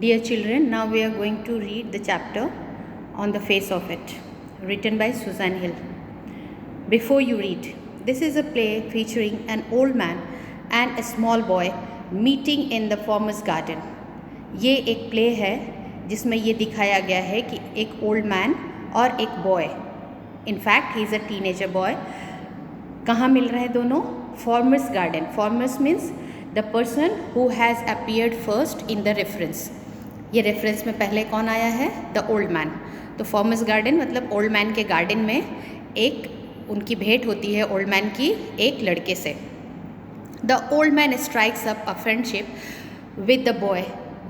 Dear children, now we are going to read the chapter On the Face of It, written by Susan Hill. Before you read, this is a play featuring an old man and a small boy meeting in the farmer's garden. ये एक play है जिसमें ये दिखाया गया है कि एक ओल्ड मैन और एक boy, in fact he is a teenager boy, कहाँ मिल रहे हैं दोनों? Farmers garden. Farmers means the person who has appeared first in the reference. ये रेफरेंस में पहले कौन आया है? The old man. तो फार्मर्स गार्डन मतलब ओल्ड मैन के गार्डन में एक उनकी भेंट होती है ओल्ड मैन की एक लड़के से. The old man strikes up a friendship with the boy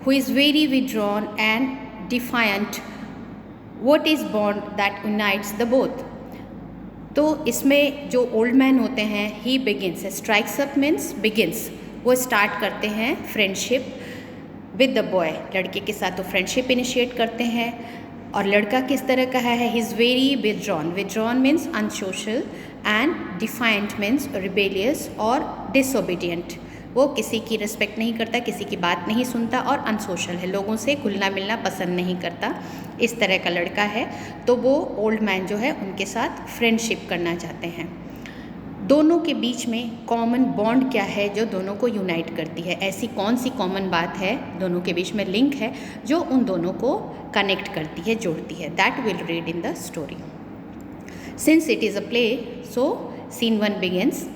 who is very withdrawn and defiant. What is bond that unites the both? तो इसमें जो ओल्ड मैन होते हैं he begins. strikes up means begins. वो start करते हैं friendship with the boy, लड़के के साथ वो फ्रेंडशिप इनिशिएट करते हैं. और लड़का किस तरह का है? He is very withdrawn. Withdrawn means unsocial and defiant means rebellious और डिसोबीडियंट. वो किसी की रिस्पेक्ट नहीं करता, किसी की बात नहीं सुनता और अनसोशल है, लोगों से घुलना मिलना पसंद नहीं करता. इस तरह का लड़का है. तो वो ओल्ड मैन जो है उनके साथ फ्रेंडशिप करना चाहते हैं. दोनों के बीच में कॉमन बॉन्ड क्या है जो दोनों को यूनाइट करती है? ऐसी कौन सी कॉमन बात है, दोनों के बीच में लिंक है जो उन दोनों को कनेक्ट करती है, जोड़ती है? That will read in the story. Since it is a play, so scene 1 begins.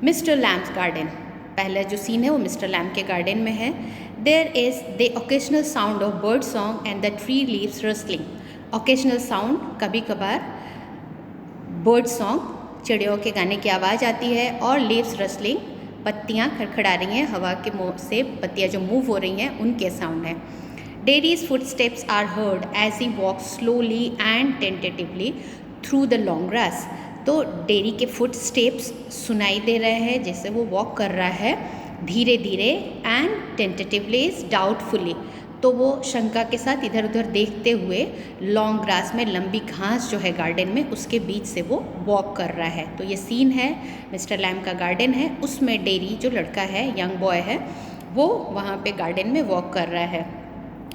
Mister Lamb's garden. पहला जो सीन है वो मिस्टर लैम्प के गार्डन में है. There is the occasional sound of bird song and the tree leaves rustling. Occasional sound, कभी कभार bird song, चिड़ियों के गाने की आवाज़ आती है, और लीव्स रस्लिंग, पत्तियाँ खड़खड़ा रही हैं, हवा के से पत्तियाँ जो मूव हो रही हैं उनके साउंड है. Derry's footsteps are heard as he walk slowly and tentatively through the long grass. तो डेरी के फुट स्टेप्स सुनाई दे रहे हैं जैसे वो वॉक कर रहा है धीरे धीरे, एंड टेंटेटिवली डाउटफुली, तो वो शंका के साथ इधर उधर देखते हुए लॉन्ग ग्रास में, लंबी घास जो है गार्डन में उसके बीच से वो वॉक कर रहा है. तो ये सीन है मिस्टर लैम्प का गार्डन है, उसमें डेरी जो लड़का है, यंग बॉय है, वो वहाँ पे गार्डन में वॉक कर रहा है.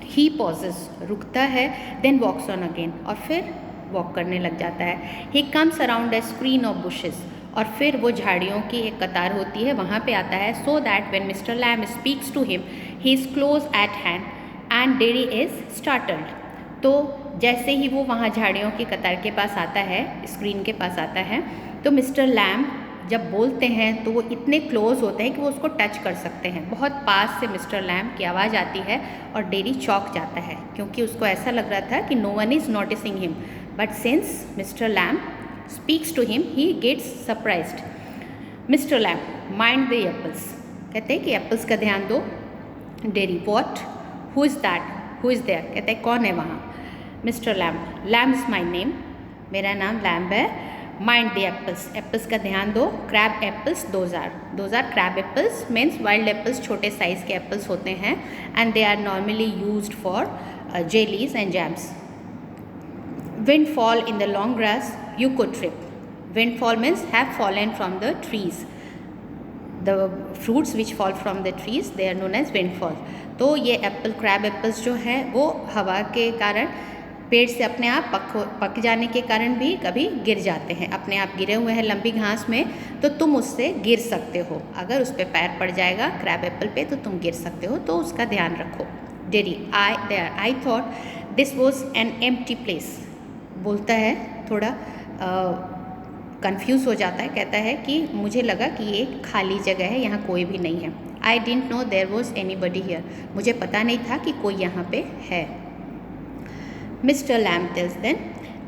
ही पॉजेस, रुकता है, देन वॉक्स ऑन अगेन, और फिर वॉक करने लग जाता है. He comes around a screen of bushes, और फिर वो झाड़ियों की एक कतार होती है वहाँ पे आता है. So that when mister Lamb speaks to him he is close at hand and Derry is startled. तो जैसे ही वो वहाँ झाड़ियों की कतार के पास आता है, स्क्रीन के पास आता है, तो मिस्टर लैम्प जब बोलते हैं तो वो इतने क्लोज होते हैं कि वो उसको टच कर सकते हैं. बहुत पास से मिस्टर लैम्प की आवाज़ आती है और डेरी चौंक जाता है क्योंकि उसको ऐसा लग रहा था कि no one is noticing him. But since mister Lamb speaks to him he gets surprised. Mister Lamb mind the apples, कहते हैं कि एप्पल्स का ध्यान दो. Derry what, who is that, who is there, कहते हैं कौन है वहाँ? Mister Lamb, Lamb is my name, मेरा नाम लैम्प है. माइंड द एप्पल्स, एप्पल्स का ध्यान दो. Crab apples, those are crab apples means wild apples, छोटे साइज़ के एप्पल्स होते हैं, and they are normally used for jellies and jams. Windfall in the long grass, you could trip. Windfall means have fallen from the trees. The fruits which fall from the trees, they are known as windfall. तो ये Apple, crab apples जो है वो हवा के कारण, पेड़ से अपने आप पक जाने के कारण भी कभी गिर जाते हैं. अपने आप गिरे हुए हैं लंबी घास में तो तुम उससे गिर सकते हो. अगर उस पर पैर पड़ जाएगा क्रैब एप्पल पे तो तुम गिर सकते हो, तो उसका ध्यान रखो. Dairy, I thought this was an empty place. बोलता है, थोड़ा कंफ्यूज हो जाता है, कहता है कि मुझे लगा कि ये खाली जगह है, यहाँ कोई भी नहीं है. I didn't know there was anybody here, मुझे पता नहीं था कि कोई यहाँ पे है. Mister Lamb tells then,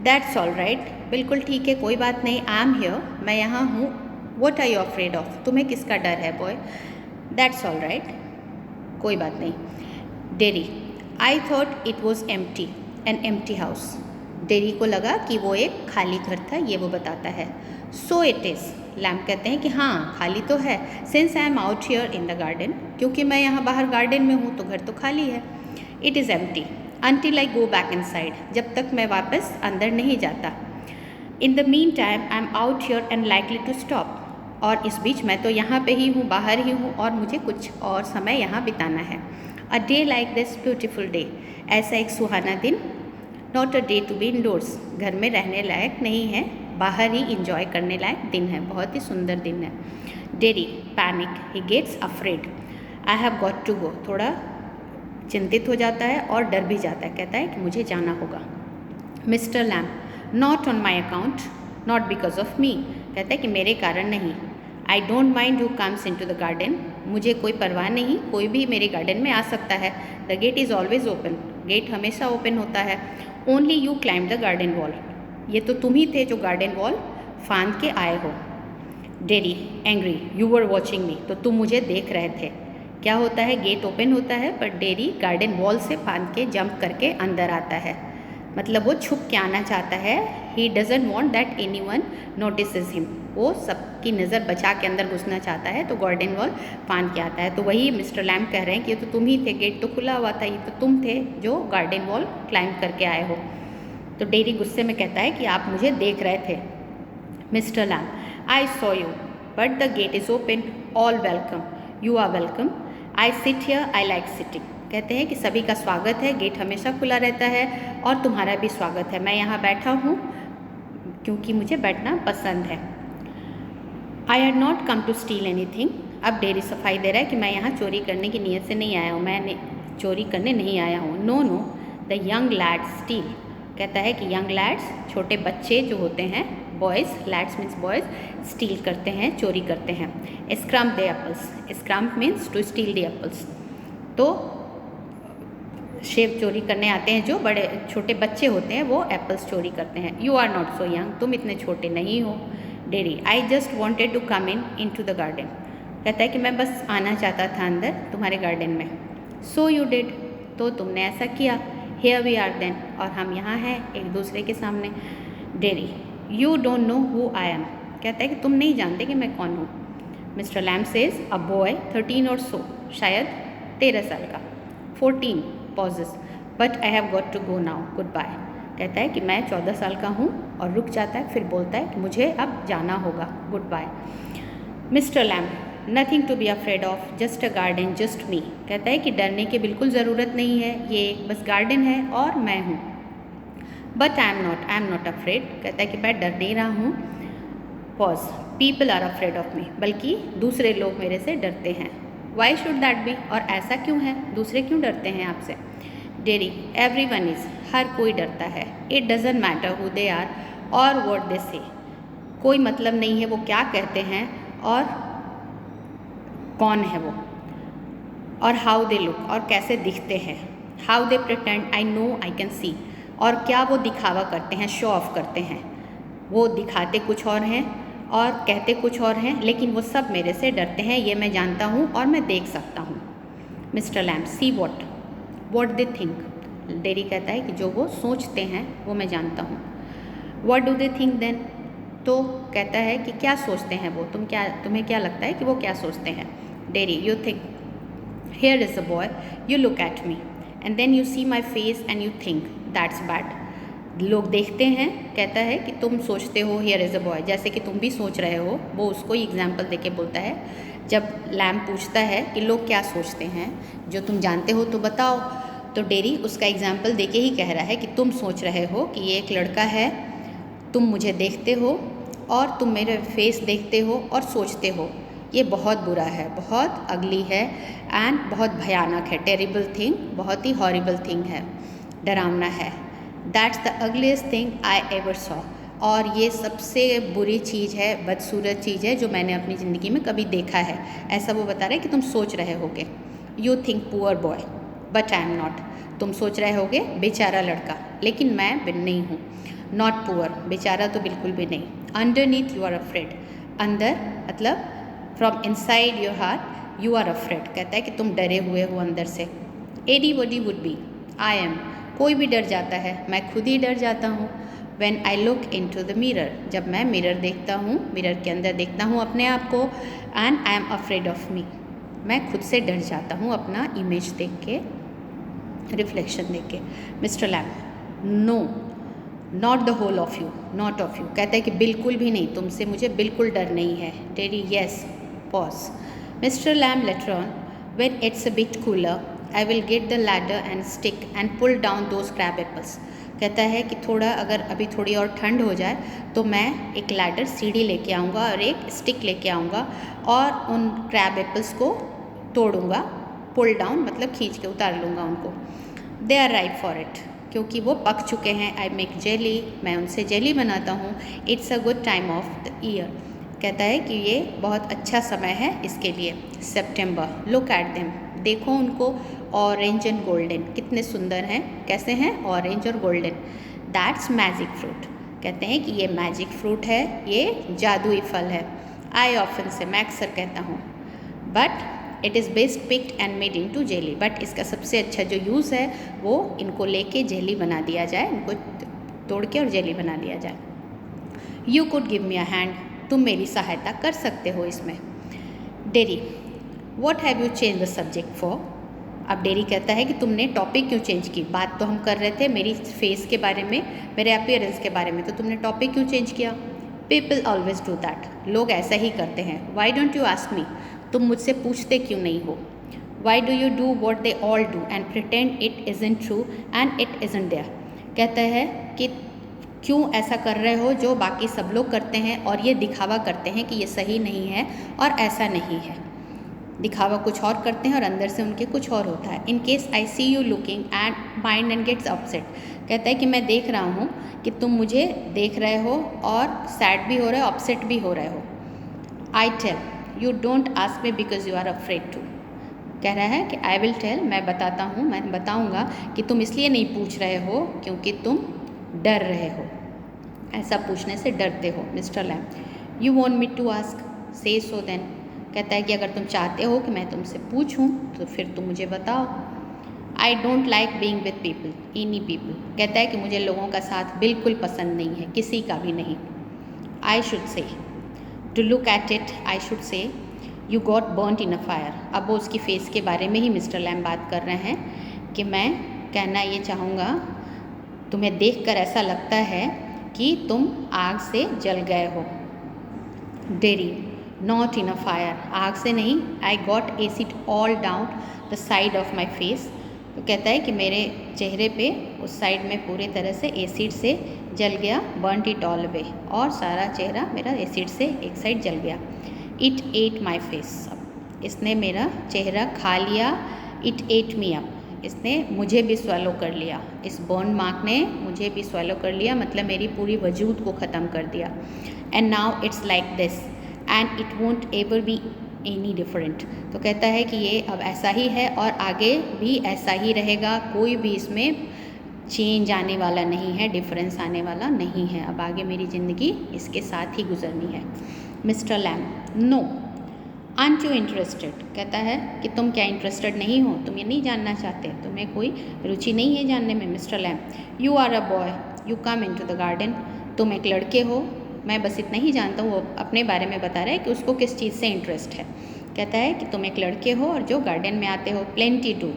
that's all right, बिल्कुल ठीक है, कोई बात नहीं. आई एम हियर, मैं यहाँ हूँ. What are you afraid of, तुम्हें किसका डर है? बॉय, दैट्स ऑल राइट, कोई बात नहीं. Dairy, I thought it was empty, an empty house. Dairy को लगा कि वो एक खाली घर था, ये वो बताता है. सो इट इज़, लैम्प कहते हैं कि हाँ खाली तो है. Since I am out here in the garden, क्योंकि मैं यहाँ बाहर गार्डन में हूँ तो घर तो खाली है. It is empty until I go back inside, जब तक मैं वापस अंदर नहीं जाता. In the meantime I am out here and likely to stop, और इस बीच मैं तो यहाँ पे ही हूँ, बाहर ही हूँ, और मुझे कुछ और समय यहाँ बिताना है. A day like this beautiful day, ऐसा एक सुहाना दिन, not a day to be indoors, घर में रहने लायक नहीं है, बाहर ही इंजॉय करने लायक दिन है, बहुत ही सुंदर दिन है। Derry panic, he gets afraid, I have got to go, थोड़ा चिंतित हो जाता है और डर भी जाता है, कहता है कि मुझे जाना होगा। Mister Lamb, not on my account, not because of me, कहता है कि मेरे कारण नहीं। I don't mind who comes into the garden, मुझे कोई परवाह नहीं, कोई भी मेरे गार्डन में आ सकता है। The gate is always open, gate हमेशा ओपन होता है। Only you climb the garden wall, ये तो तुम ही थे जो गार्डन वॉल फांद के आए हो। Dairy angry, you were watching मी, तो तुम मुझे देख रहे थे। क्या होता है, गेट ओपन होता है पर डेरी गार्डन वॉल से फांद के जंप करके अंदर आता है, मतलब वो छुप के आना चाहता है। He doesn't want that any one notices him, वो सबकी नज़र बचा के अंदर घुसना चाहता है, तो गार्डन वॉल फांद के आता है। तो वही मिस्टर लैम्प कह रहे हैं कि ये तो तुम ही थे, गेट तो खुला हुआ था, ये तो तुम थे जो गार्डन वॉल क्लाइंब करके आए हो। तो डेरी गुस्से में कहता है कि आप मुझे देख रहे थे। Mister Lamb, I saw you but the gate is open, all welcome, you are welcome, I sit here, I like sitting, कहते हैं कि सभी का स्वागत है, गेट हमेशा खुला रहता है और तुम्हारा भी स्वागत है, मैं यहाँ बैठा हूँ क्योंकि मुझे बैठना पसंद है। I had not come to steal anything, अब डेरी सफाई दे रहा है कि मैं यहाँ चोरी करने की नीयत से नहीं आया हूँ, मैं चोरी करने नहीं आया हूँ। No no, the young lads steal, कहता है कि यंग लैड्स, छोटे बच्चे जो होते हैं, boys, lads means boys, steal करते हैं, चोरी करते हैं। Scrump the apples, scrump means to steal the apples, तो सेब चोरी करने आते हैं जो बड़े छोटे बच्चे होते हैं, वो एप्पल्स चोरी करते हैं। You are not so young, तुम इतने छोटे नहीं हो। Derry, I just wanted to come into the garden, कहता है कि मैं बस आना चाहता था अंदर तुम्हारे गार्डन में। सो यू डिड, तो तुमने ऐसा किया। हियर वी आर देन, और हम यहाँ हैं एक दूसरे के सामने। Dairy, you don't know who I am, कहता है कि तुम नहीं जानते कि मैं कौन हूँ। Mister Lamb says, a boy 13 और सो, शायद 13 साल का। 14 pauses, but I have got to go now, goodbye, कहता है कि मैं 14 साल का हूँ, और रुक जाता है, फिर बोलता है कि मुझे अब जाना होगा, goodbye. Mister Lamp, nothing to be afraid of, just a garden, just me, कहता है कि डरने की बिल्कुल ज़रूरत नहीं है, ये एक बस गार्डन है और मैं हूँ। But I am not afraid, कहता है कि मैं डर नहीं रहा हूँ। Pause, people are afraid of me, बल्कि दूसरे लोग मेरे से डरते हैं। वाई शुड दैट बी, और ऐसा क्यों है, दूसरे क्यों डरते हैं आपसे। डेरी, एवरी वन इज़, हर कोई डरता है। It doesn't matter who they are और वॉट दे से, कोई मतलब नहीं है वो क्या कहते हैं और कौन है वो, और हाउ दे लुक, और कैसे दिखते हैं। How they pretend I know I can see, और क्या वो दिखावा करते हैं, शो ऑफ करते हैं, वो दिखाते कुछ और हैं और कहते कुछ और हैं, लेकिन वो सब मेरे से डरते हैं, ये मैं जानता हूँ और मैं देख सकता हूँ। Mister lamp, see what they think, dairy कहता है कि जो वो सोचते हैं वो मैं जानता हूँ। What do they think then, तो कहता है कि क्या सोचते हैं वो, तुम्हें क्या लगता है कि वो क्या सोचते हैं। Derry, you think, here is a boy, you look at me and then you see my face and you think that's bad, लोग देखते हैं, कहता है कि तुम सोचते हो, हियर इज़ अ बॉय, जैसे कि तुम भी सोच रहे हो, वो उसको एग्जाम्पल देके बोलता है। जब लैम्प पूछता है कि लोग क्या सोचते हैं, जो तुम जानते हो तो बताओ, तो डेरी उसका एग्जाम्पल देके ही कह रहा है कि तुम सोच रहे हो कि ये एक लड़का है, तुम मुझे देखते हो और तुम मेरे फेस देखते हो और सोचते हो ये बहुत बुरा है, बहुत अगली है एंड बहुत भयानक है, टेरिबल थिंग, बहुत ही हॉरिबल थिंग है, डरावना है। That's the ugliest thing I ever saw, और ये सबसे बुरी चीज़ है, बदसूरत चीज़ है जो मैंने अपनी ज़िंदगी में कभी देखा है, ऐसा वो बता रहे हैं कि तुम सोच रहे होगे। You think poor boy but I am not, तुम सोच रहे होगे बेचारा लड़का, लेकिन मैं नहीं हूँ। नॉट पुअर, बेचारा तो बिल्कुल भी नहीं। अंडरनीथ यू आर अफ्रेड, अंदर मतलब from inside your heart you are afraid, कहता है कि तुम डरे हुए हो अंदर से। एडी वडी वुड बी, आई एम, कोई भी डर जाता है, मैं खुद ही डर जाता हूँ। When I look into the mirror, जब मैं मिरर देखता हूँ, मिरर के अंदर देखता हूँ अपने आप को, and I am afraid of me, मैं खुद से डर जाता हूँ अपना इमेज देख के, रिफ्लेक्शन देख के। Mister Lamb, no not the whole of you, not of you, कहता है कि बिल्कुल भी नहीं, तुमसे मुझे बिल्कुल डर नहीं है। Derry, yes, pause. Mister Lamb, later on, when it's a bit cooler I will get the ladder and stick and pull down those crab apples. कहता है कि थोड़ा अगर अभी थोड़ी और ठंड हो जाए तो मैं एक लैडर सीढ़ी लेके आऊँगा और एक स्टिक लेके आऊँगा और उन क्रैब एप्पल्स को तोड़ूँगा, पुल डाउन मतलब खींच के उतार लूँगा उनको। They are ripe for it, क्योंकि वो पक चुके हैं। आई मेक जेली, मैं उनसे जेली बनाता हूँ। It's a good time of the year, कहता है कि ये बहुत अच्छा समय है इसके लिए। सितंबर, लुक एट देम, देखो उनको, ऑरेंज एंड गोल्डन, कितने सुंदर हैं, कैसे हैं, ऑरेंज और गोल्डन। दैट्स मैजिक फ्रूट, कहते हैं कि ये मैजिक फ्रूट है, ये जादुई फल है। आई ऑफन से, मैं अक्सर कहता हूँ, but it is best picked and made into jelly, but इसका सबसे अच्छा जो यूज़ है वो इनको लेके जेली बना दिया जाए, इनको तोड़ के और जेली बना दिया जाए। You could give me a hand, तुम मेरी सहायता कर सकते हो इसमें। Dairy, what have you change the subject for. अब डेरी कहता है कि तुमने टॉपिक क्यों चेंज की, बात तो हम कर रहे थे मेरी फेस के बारे में, मेरे अपीयरेंस के बारे में, तो तुमने टॉपिक क्यों चेंज किया। पीपल ऑलवेज डू दैट, लोग ऐसा ही करते हैं। Why don't you ask me, तुम मुझसे पूछते क्यों नहीं हो। Why do you do what they all do and pretend it isn't true and it isn't there, कहता है कि क्यों ऐसा कर रहे हो जो बाकी सब लोग करते हैं और ये दिखावा करते हैं कि ये सही नहीं है और ऐसा नहीं है। दिखावा कुछ और करते हैं और अंदर से उनके कुछ और होता है। In case I see you looking and mind and gets upset, कहता है कि मैं देख रहा हूँ कि तुम मुझे देख रहे हो और सैड भी हो रहे हो, अपसेट भी हो रहे हो। I tell you don't ask me because you are afraid to, कह रहा है कि आई विल टेल, मैं बताता हूँ, मैं बताऊँगा कि तुम इसलिए नहीं पूछ रहे हो क्योंकि तुम डर रहे हो, ऐसा पूछने से डरते हो। Mister Lamb, you want me to ask, say so then, कहता है कि अगर तुम चाहते हो कि मैं तुमसे पूछूं तो फिर तुम मुझे बताओ। आई don't like being with people, any people, कहता है कि मुझे लोगों का साथ बिल्कुल पसंद नहीं है, किसी का भी नहीं। I should say, to look at it, I should say you got burnt in a fire. अब वो उसकी फेस के बारे में ही मिस्टर लैम बात कर रहे हैं कि मैं कहना ये चाहूँगा, तुम्हें देखकर ऐसा लगता है कि तुम आग से जल गए हो। Dairy, not in a fire, आग से नहीं। I got acid all down the side of my face, तो कहता है कि मेरे चेहरे पे उस साइड में पूरी तरह से एसिड से जल गया। बर्नट इट ऑल अवे, और सारा चेहरा मेरा एसिड से एक साइड जल गया। इट एट माई फेस, इसने मेरा चेहरा खा लिया। इट एट मी अप, इसने मुझे भी स्वेलो कर लिया, इस बर्न मार्क ने मुझे भी स्वेलो कर लिया, मतलब मेरी पूरी वजूद को ख़त्म कर दिया। And now it's like this and it won't ever be any different, तो कहता है कि ये अब ऐसा ही है और आगे भी ऐसा ही रहेगा, कोई भी इसमें चेंज आने वाला नहीं है, डिफरेंस आने वाला नहीं है, अब आगे मेरी ज़िंदगी इसके साथ ही गुजरनी है। Mister Lamb, no, aren't you interested, कहता है कि तुम क्या इंटरेस्टेड नहीं हो, तुम ये नहीं जानना चाहते, तुम्हें कोई रुचि नहीं है जानने में। Mister Lamb, you are a boy, you come into the garden, तुम एक लड़के हो, मैं बस इतना ही जानता हूँ। वो अपने बारे में बता रहा है कि उसको किस चीज़ से इंटरेस्ट है। कहता है कि तुम एक लड़के हो और जो गार्डन में आते हो, प्लेंटी डू,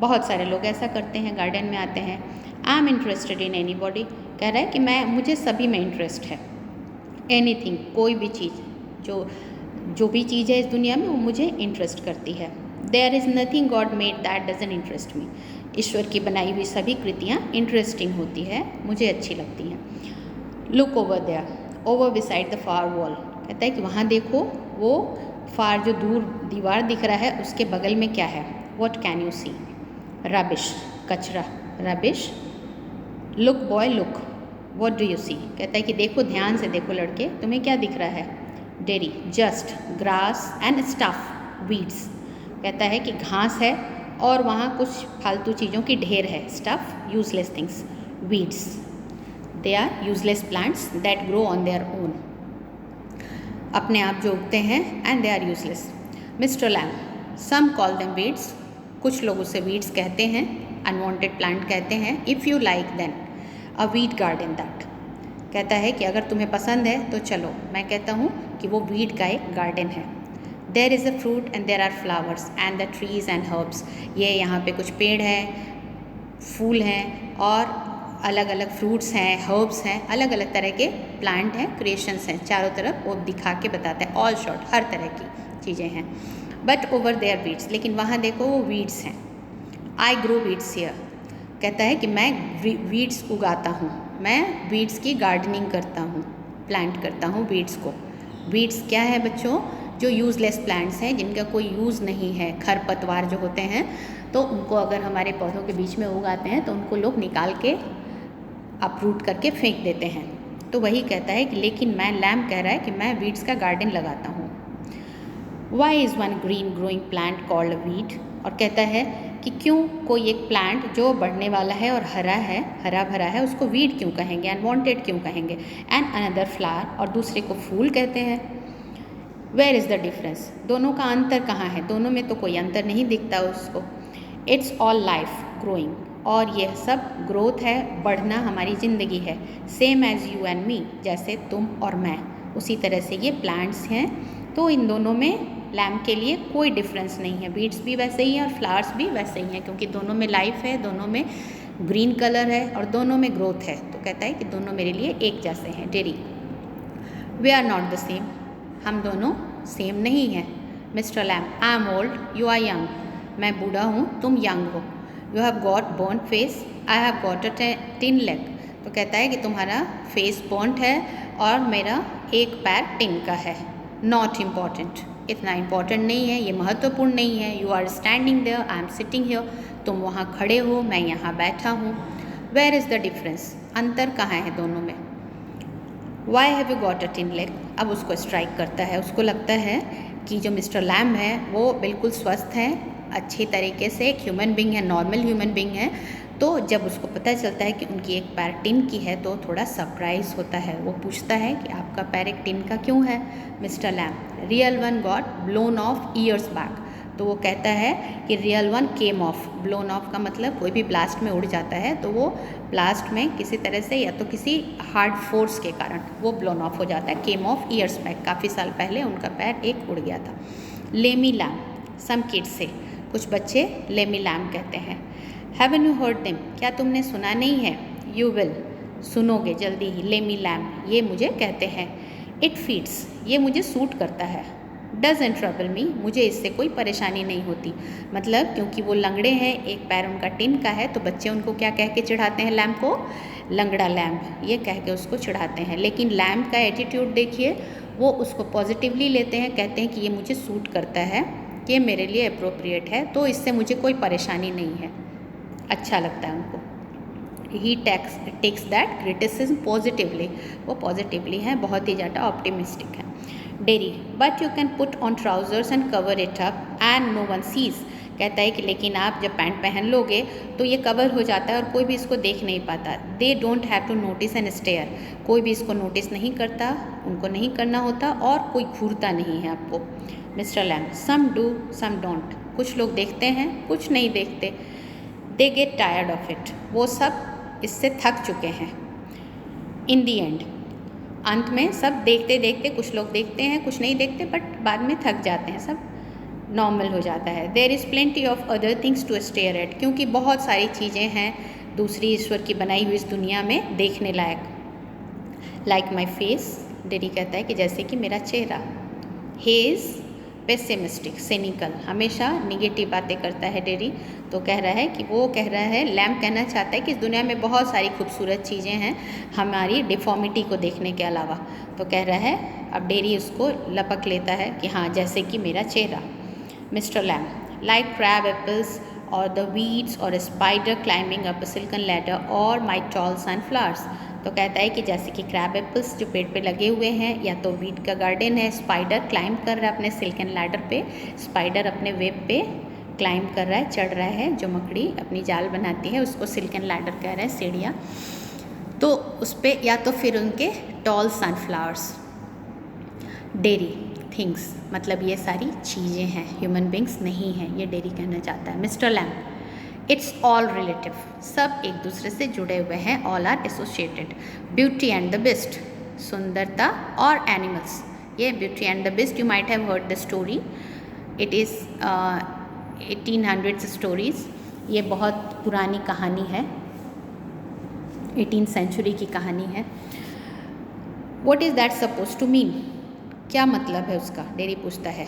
बहुत सारे लोग ऐसा करते हैं, गार्डन में आते हैं। I am interested in any body, कह रहा है कि मुझे सभी में इंटरेस्ट है। एनीथिंग, कोई भी चीज़, जो भी चीज़ है इस दुनिया में वो मुझे इंटरेस्ट करती है। There is nothing God made that doesn't interest me, ईश्वर की बनाई हुई सभी कृतियाँ इंटरेस्टिंग होती है, मुझे अच्छी लगती हैं। Look over there, over beside the far wall, कहता है कि वहाँ देखो, वो फार जो दूर दीवार दिख रहा है उसके बगल में क्या है। What can you see, rubbish, कचरा, rubbish. Look boy look, what do you see, कहता है कि देखो, ध्यान से देखो लड़के, तुम्हें क्या दिख रहा है। Dairy, just grass and stuff weeds, कहता है कि घास है और वहाँ कुछ फालतू चीज़ों की ढेर है। Stuff, useless things, weeds, they are useless plants that grow on their own, अपने आप जो उगते हैं, and they are useless. Mister Lamb, some call them weeds, कुछ लोग उसे वीड्स कहते हैं, अनवांटेड प्लांट कहते हैं। If you like then a weed garden that, कहता है कि अगर तुम्हें पसंद है तो चलो, मैं कहता हूँ कि वो वीड का एक गार्डन है। There is a fruit and there are flowers and the trees and herbs, ये यहाँ पे कुछ पेड़ हैं, फूल हैं और अलग अलग फ्रूट्स हैं, हर्ब्स हैं, अलग अलग तरह के प्लांट हैं, क्रिएशंस हैं, चारों तरफ वो दिखा के बताते हैं। ऑल शॉर्ट, हर तरह की चीज़ें हैं। बट ओवर देयर वीड्स, लेकिन वहाँ देखो वो वीड्स हैं। आई ग्रो वीड्स हियर, कहता है कि मैं वीड्स उगाता हूँ, मैं वीड्स की गार्डनिंग करता हूँ, प्लांट करता हूँ वीड्स को। वीड्स क्या है बच्चों? जो यूज़लेस प्लांट्स हैं, जिनका कोई यूज़ नहीं है, खरपतवार जो होते हैं, तो उनको अगर हमारे पौधों के बीच में उगाते हैं तो उनको लोग निकाल के अपरूट करके फेंक देते हैं। तो वही कहता है कि लेकिन मैं, लैम्प कह रहा है कि मैं वीड्स का गार्डन लगाता हूँ। Why is one green growing plant called weed, और कहता है कि क्यों कोई एक प्लांट जो बढ़ने वाला है और हरा भरा है, उसको वीड क्यों कहेंगे, अनवांटेड क्यों कहेंगे। एंड अनदर फ्लावर, और दूसरे को फूल कहते हैं। वेयर इज़ द डिफरेंस, दोनों का अंतर कहाँ है? दोनों में तो कोई अंतर नहीं दिखता उसको। इट्स ऑल लाइफ ग्रोइंग, और यह सब ग्रोथ है, बढ़ना हमारी ज़िंदगी है। Same as you and me, जैसे तुम और मैं, उसी तरह से ये प्लांट्स हैं। तो इन दोनों में लैम्प के लिए कोई डिफरेंस नहीं है। बीड्स भी वैसे ही हैं और फ्लावर्स भी वैसे ही हैं, क्योंकि दोनों में लाइफ है, दोनों में ग्रीन कलर है और दोनों में ग्रोथ है। तो कहता है कि दोनों मेरे लिए एक जैसे हैं। Derry, we are not the same, हम दोनों सेम नहीं हैं। Mister Lamb, I am old, you are young, मैं बूढ़ा हूँ, तुम यंग हो। You have got burn face, I have got a tin leg, तो कहता है कि तुम्हारा फेस बर्नट है और मेरा एक पैर टिन का है। नॉट इम्पॉर्टेंट, इतना इम्पॉर्टेंट नहीं है, ये महत्वपूर्ण नहीं है। You are standing there, I am sitting here, तुम वहाँ खड़े हो, मैं यहाँ बैठा हूँ। वेयर इज़ द डिफरेंस, अंतर कहाँ है दोनों में। Why have you got a tin leg, अब उसको स्ट्राइक करता है, उसको लगता है कि जो मिस्टर लैम्ब है वो बिल्कुल स्वस्थ है, अच्छी तरीके से एक ह्यूमन बींग है, नॉर्मल ह्यूमन बींग है। तो जब उसको पता चलता है कि उनकी एक पैर टिन की है तो थोड़ा सरप्राइज होता है। वो पूछता है कि आपका पैर एक टिन का क्यों है mister lamb. Real one got blown of years back, तो वो कहता है कि real one came of. Blown of का मतलब कोई भी ब्लास्ट में उड़ जाता है, तो वो ब्लास्ट में किसी तरह से या तो किसी हार्ड फोर्स के कारण वो ब्लोन ऑफ हो जाता है। केम ऑफ ईयर्स बैक, काफ़ी साल पहले उनका पैर एक उड़ गया था। लेमी लैम्ब, सम किड्स से, कुछ बच्चे लेमी लैम्ब कहते हैं। हैवन यू हर्ड देम, क्या तुमने सुना नहीं है। यू विल, सुनोगे जल्दी ही। लेमी लैम्ब, ये मुझे कहते हैं। इट फीड्स, ये मुझे सूट करता है। डजंट ट्रबल मी, मुझे इससे कोई परेशानी नहीं होती। मतलब क्योंकि वो लंगड़े हैं, एक पैर उनका टिन का है, तो बच्चे उनको क्या कह के चिढ़ाते हैं लैम्प को, लंगड़ा लैम्प, ये कह के उसको चिढ़ाते हैं। लेकिन लैम्प का एटीट्यूड देखिए, वो उसको पॉजिटिवली लेते हैं, कहते हैं कि ये मुझे सूट करता है, ये मेरे लिए अप्रोप्रिएट है, तो इससे मुझे कोई परेशानी नहीं है, अच्छा लगता है उनको। He takes that criticism positively, वो पॉजिटिवली है, बहुत ही ज़्यादा ऑप्टिमिस्टिक है। Derry, but you can put on trousers and cover it up and no one sees, कहता है कि लेकिन आप जब पैंट पहन लोगे तो ये कवर हो जाता है और कोई भी इसको देख नहीं पाता। They don't have to notice and stare, कोई भी इसको नोटिस नहीं करता, उनको नहीं करना होता और कोई घूरता नहीं है आपको। Mister Lamb, some do some don't, कुछ लोग देखते हैं कुछ नहीं देखते। They get tired of it, वो सब इससे थक चुके हैं। इन दी एंड, अंत में सब देखते देखते, कुछ लोग देखते हैं कुछ नहीं देखते, बट बाद में थक जाते हैं, सब नॉर्मल हो जाता है। There is plenty of other things to stare at, क्योंकि बहुत सारी चीज़ें हैं दूसरी ईश्वर की बनाई हुई इस दुनिया में देखने लायक। लाइक माई फेस, डेरी कहता है कि जैसे कि मेरा चेहरा। ही इज़ पेसिमिस्टिक, सिनिकल, हमेशा निगेटिव बातें करता है डेरी। तो कह रहा है कि वो कह रहा है, लैम्प कहना चाहता है कि इस दुनिया में बहुत सारी खूबसूरत चीज़ें हैं हमारी डिफॉर्मिटी को देखने के अलावा। तो कह रहा है, अब डेरी उसको लपक लेता है कि हाँ जैसे कि मेरा चेहरा। Mister lamp, like crab apples और द वीड्स और स्पाइडर क्लाइंबिंग अप अ सिल्कन लैडर और माई टॉल सनफ्लावर्स, तो कहता है कि जैसे कि क्रैब एप्पल्स जो पेड़ पे लगे हुए हैं, या तो वीड का गार्डन है, स्पाइडर क्लाइंब कर रहा है अपने सिल्कन लैडर पे, स्पाइडर अपने वेब पे क्लाइंब कर रहा है, चढ़ रहा है, जो मकड़ी अपनी जाल बनाती है उसको सिल्कन लैडर कह रहे हैं, सीढ़ियाँ, तो उस पर, या तो फिर उनके टॉल सनफ्लावर्स। डेरी, थिंग्स, मतलब ये सारी चीज़ें हैं, ह्यूमन बींग्स नहीं हैं, ये डेरी कहना चाहता है। Mister Lamb, it's all relative, सब एक दूसरे से जुड़े हुए हैं, all are associated. Beauty and the beast, सुंदरता और एनिमल्स, ये beauty and the beast, you might have heard the story, it is 1800s stories, ये बहुत पुरानी कहानी है, 18th सेंचुरी की कहानी है। What is that suppose to mean, क्या मतलब है उसका, डेरी पूछता है।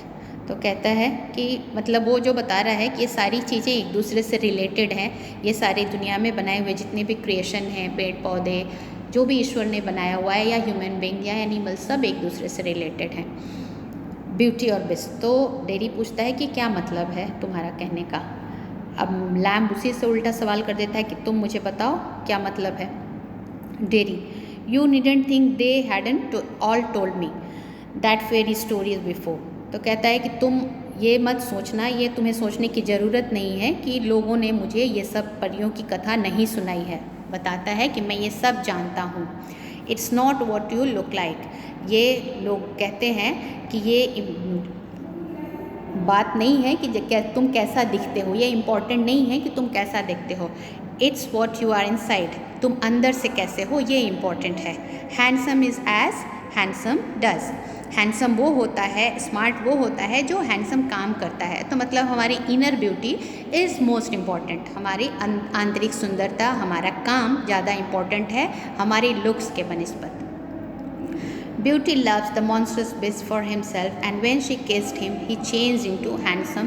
तो कहता है कि मतलब वो जो बता रहा है कि ये सारी चीज़ें एक दूसरे से रिलेटेड हैं, ये सारी दुनिया में बनाए हुए जितने भी क्रिएशन हैं, पेड़ पौधे जो भी ईश्वर ने बनाया हुआ है, या ह्यूमन बींग या एनिमल, सब एक दूसरे से रिलेटेड हैं। ब्यूटी और बिस्ट। तो डेरी पूछता है कि क्या मतलब है तुम्हारा कहने का। अब लैम्ब उसी से उल्टा सवाल कर देता है कि तुम मुझे बताओ क्या मतलब है। Derry, you needn't think they hadn't all told me that fairy stories before. तो कहता है कि तुम ये मत सोचना, ये तुम्हें सोचने की ज़रूरत नहीं है कि लोगों ने मुझे ये सब परियों की कथा नहीं सुनाई है। बताता है कि मैं ये सब जानता हूँ। It's not what you look like. ये लोग कहते हैं कि ये बात नहीं है कि तुम कैसा दिखते हो, ये इम्पॉर्टेंट नहीं है कि तुम कैसा दिखते हो। It's what you are inside, तुम अंदर से कैसे हो, ये इम्पॉर्टेंट है। Handsome is as handsome does. Handsome वो होता है, स्मार्ट वो होता है जो हैंडसम काम करता है। तो मतलब हमारी inner beauty is most important. हमारी आंतरिक सुंदरता, हमारा काम ज़्यादा इम्पॉर्टेंट है हमारी लुक्स के बनिस्बत। Beauty loves the monstrous beast for himself, and when she kissed him, he changed into handsome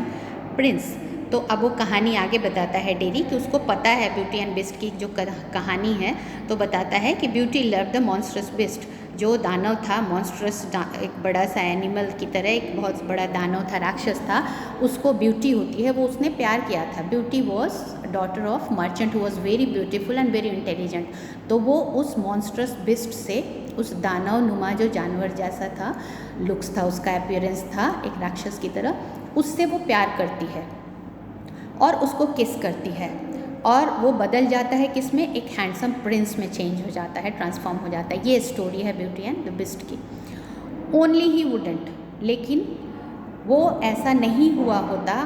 prince. तो अब वो कहानी आगे बताता है डेरी कि उसको पता है ब्यूटी एंड बिस्ट की जो कहानी है। तो बताता है कि Beauty love the monstrous beast, जो दानव था, मॉन्स्ट्रस एक बड़ा सा एनिमल की तरह एक बहुत बड़ा दानव था, राक्षस था, उसको ब्यूटी होती है, वो उसने प्यार किया था। Beauty was daughter of merchant who was very beautiful and very intelligent. तो वो उस मॉन्स्ट्रस बिस्ट से, उस दानव नुमा जो जानवर जैसा था, लुक्स था उसका, अपीयरेंस था एक राक्षस की तरह, उससे वो प्यार करती है और उसको किस करती है, और वो बदल जाता है किस में, एक हैंडसम प्रिंस में चेंज हो जाता है, ट्रांसफॉर्म हो जाता है। ये स्टोरी है ब्यूटी एंड द बिस्ट की। ओनली ही वुडेंट, लेकिन वो ऐसा नहीं हुआ होता,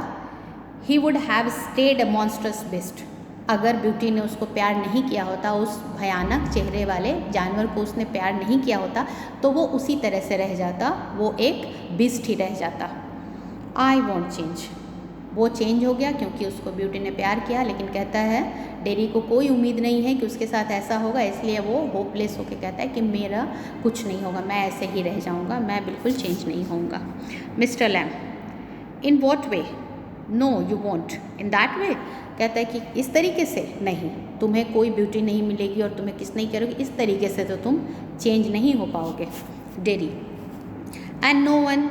he would have stayed a monstrous beast. अगर ब्यूटी ने उसको प्यार नहीं किया होता, उस भयानक चेहरे वाले जानवर को उसने प्यार नहीं किया होता, तो वो उसी तरह से रह जाता, वो एक बिस्ट ही रह जाता। आई वॉन्ट चेंज, वो चेंज हो गया क्योंकि उसको ब्यूटी ने प्यार किया। लेकिन कहता है डेरी को कोई उम्मीद नहीं है कि उसके साथ ऐसा होगा, इसलिए वो होपलेस होकर कहता है कि मेरा कुछ नहीं होगा, मैं ऐसे ही रह जाऊंगा, मैं बिल्कुल चेंज नहीं होऊंगा। Mister Lamb, in what way? No you want in that way. कहता है कि इस तरीके से नहीं, तुम्हें कोई ब्यूटी नहीं मिलेगी और तुम्हें किस नहीं करोगे, इस तरीके से तो तुम चेंज नहीं हो पाओगे। Derry, and no one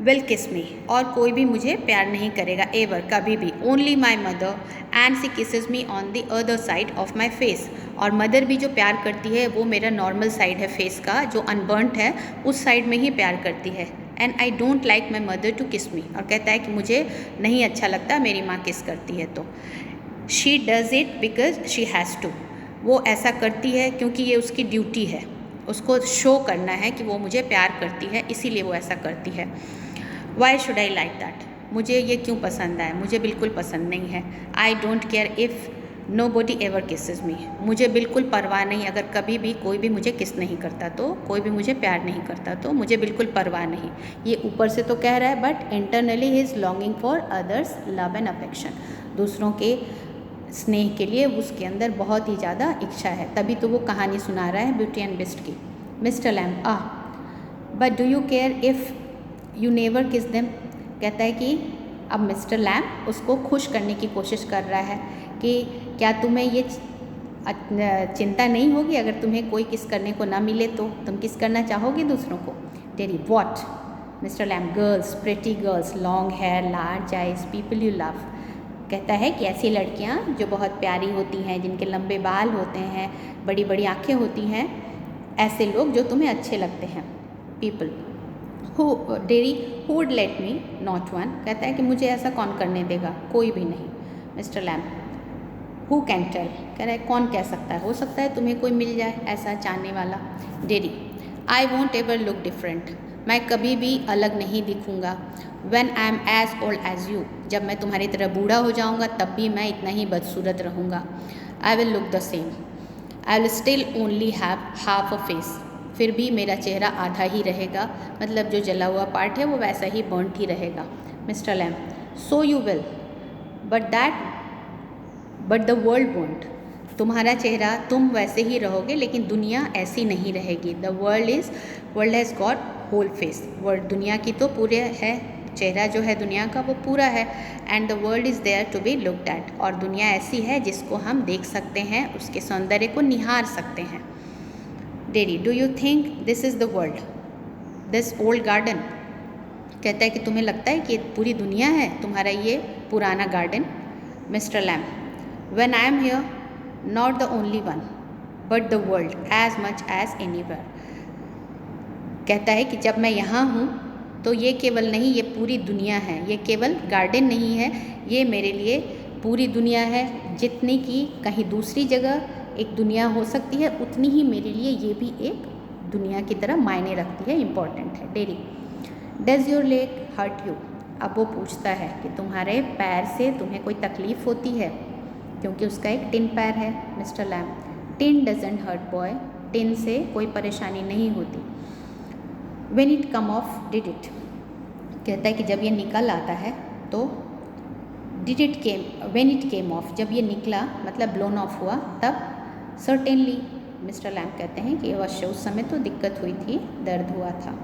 will kiss me, और कोई भी मुझे प्यार नहीं करेगा एवर, कभी भी। Only my mother and she kisses me on the other side of my face, और मदर भी जो प्यार करती है वो मेरा नॉर्मल साइड है फेस का, जो अनबर्नड है उस साइड में ही प्यार करती है। And I don't like my mother to kiss me, और कहता है कि मुझे नहीं अच्छा लगता मेरी माँ किस करती है तो। She does it because she has to, वो ऐसा करती है क्योंकि ये उसकी ड्यूटी है, उसको शो करना है कि वो मुझे प्यार करती है, इसीलिए वो ऐसा करती है। Why should I like that, मुझे ये क्यों पसंद आए, मुझे बिल्कुल पसंद नहीं है। I don't care if nobody ever kisses me, मुझे बिल्कुल परवाह नहीं अगर कभी भी कोई भी मुझे किस नहीं करता तो, कोई भी मुझे प्यार नहीं करता तो, मुझे बिल्कुल परवाह नहीं। ये ऊपर से तो कह रहा है but internally he is longing for others love and affection, दूसरों के स्नेह के लिए उसके अंदर बहुत ही ज़्यादा इच्छा है, तभी तो वो कहानी सुना रहा है ब्यूटी एंड बिस्ट की। Mister lamb, but do you care if you never किस देम। कहता है कि अब मिस्टर लैम्ब उसको खुश करने की कोशिश कर रहा है कि क्या तुम्हें ये चिंता नहीं होगी अगर तुम्हें कोई किस करने को ना मिले तो तुम किस करना चाहोगे दूसरों को। Derry, what? Mister Lamb, girls, pretty girls, long hair, large eyes, people you love. कहता है कि ऐसी लड़कियाँ जो बहुत प्यारी होती हैं, जिनके लंबे बाल होते हैं, बड़ी बड़ी आँखें होती हैं, ऐसे लोग जो तुम्हें अच्छे लगते हैं। People dairy, who would let me, not one. कहता है कि मुझे ऐसा कौन करने देगा, कोई भी नहीं। Mister Lamb, who can tell, कह रहा है कौन कह सकता है, हो सकता है तुम्हें कोई मिल जाए ऐसा चाहने वाला। Derry, I won't ever look different, मैं कभी भी अलग नहीं दिखूँगा। When I am as old as you, जब मैं तुम्हारी तरह बूढ़ा हो जाऊँगा तब भी मैं इतना ही बदसूरत रहूँगा। I will look the same, I will still only have half a face, फिर भी मेरा चेहरा आधा ही रहेगा, मतलब जो जला हुआ पार्ट है वो वैसा ही बर्न्ट ही रहेगा। Mister lamb, so you will but the world won't, तुम्हारा चेहरा तुम वैसे ही रहोगे लेकिन दुनिया ऐसी नहीं रहेगी। The world has got whole face, world दुनिया की तो पूरे है चेहरा जो है दुनिया का वो पूरा है, and the world is there to be looked at, और दुनिया ऐसी है जिसको हम देख सकते हैं, उसके सौंदर्य को निहार सकते हैं। Dairy, do you think this is the world, this old garden? कहता है कि तुम्हें लगता है कि पूरी दुनिया है तुम्हारा ये पुराना garden? Mister Lamb, when I am here not the only one but the world as much as anywhere. कहता है कि जब मैं यहाँ हूँ तो ये केवल नहीं, ये पूरी दुनिया है, ये केवल गार्डन नहीं है, ये मेरे लिए पूरी दुनिया है। जितनी कि कहीं दूसरी जगह एक दुनिया हो सकती है, उतनी ही मेरे लिए ये भी एक दुनिया की तरह मायने रखती है, इम्पॉर्टेंट है। Derry, does your leg hurt you? अब वो पूछता है कि तुम्हारे पैर से तुम्हें कोई तकलीफ़ होती है, क्योंकि उसका एक टिन पैर है। Mister Lamb, tin doesn't hurt boy, tin से कोई परेशानी नहीं होती। When it come off did it? कहता है कि जब ये निकल आता है तो did it came, when it came off, जब ये निकला मतलब ब्लोन ऑफ हुआ तब। सर्टेनली, मिस्टर लैम कहते हैं कि अवश्य उस समय तो दिक्कत हुई थी, दर्द हुआ था।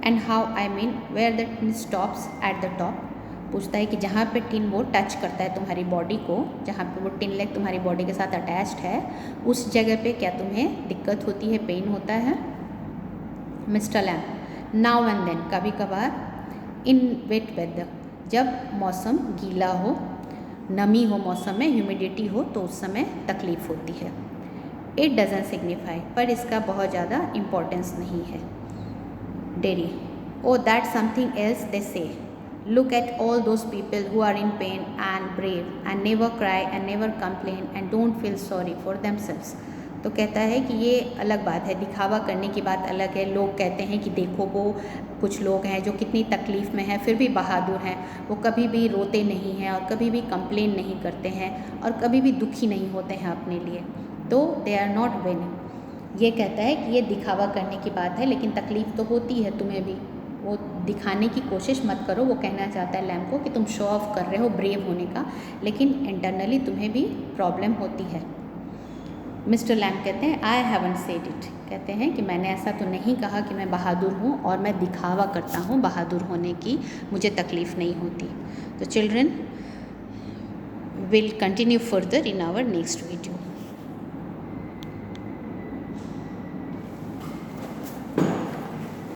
And how, I mean where the tin stops at the top? पूछता है कि जहाँ पे टिन वो टच करता है तुम्हारी बॉडी को, जहाँ पे वो टिन लेग तुम्हारी बॉडी के साथ अटैच्ड है, उस जगह पे क्या तुम्हें दिक्कत होती है, पेन होता है? Mister Lamb, now and then, कभी कभार, इन वेट वेदर, जब मौसम गीला हो, नमी हो मौसम में, ह्यूमिडिटी हो, तो उस समय तकलीफ़ होती है। इट डजंट सिग्निफाई, पर इसका बहुत ज़्यादा इम्पोर्टेंस नहीं है। Derry, oh that something else they say, look at all those people who are in pain and brave and never cry and never complain and don't feel sorry for themselves। तो कहता है कि ये अलग बात है, दिखावा करने की बात अलग है। लोग कहते हैं कि देखो वो कुछ लोग हैं जो कितनी तकलीफ़ में हैं फिर भी बहादुर हैं, वो कभी भी रोते नहीं हैं और कभी भी कंप्लेन नहीं करते हैं और कभी भी दुखी नहीं होते हैं अपने लिए, तो दे आर नॉट विनिंग। ये कहता है कि ये दिखावा करने की बात है, लेकिन तकलीफ़ तो होती है तुम्हें भी, वो दिखाने की कोशिश मत करो। वो कहना चाहता है लैम को कि तुम शो ऑफ कर रहे हो ब्रेव होने का, लेकिन इंटरनली तुम्हें भी प्रॉब्लम होती है। मिस्टर लैम कहते हैं आई हैवंट सेड इट, कहते हैं कि मैंने ऐसा तो नहीं कहा कि मैं बहादुर हूँ और मैं दिखावा करता हूँ बहादुर होने की, मुझे तकलीफ़ नहीं होती। तो children will continue further in our next video.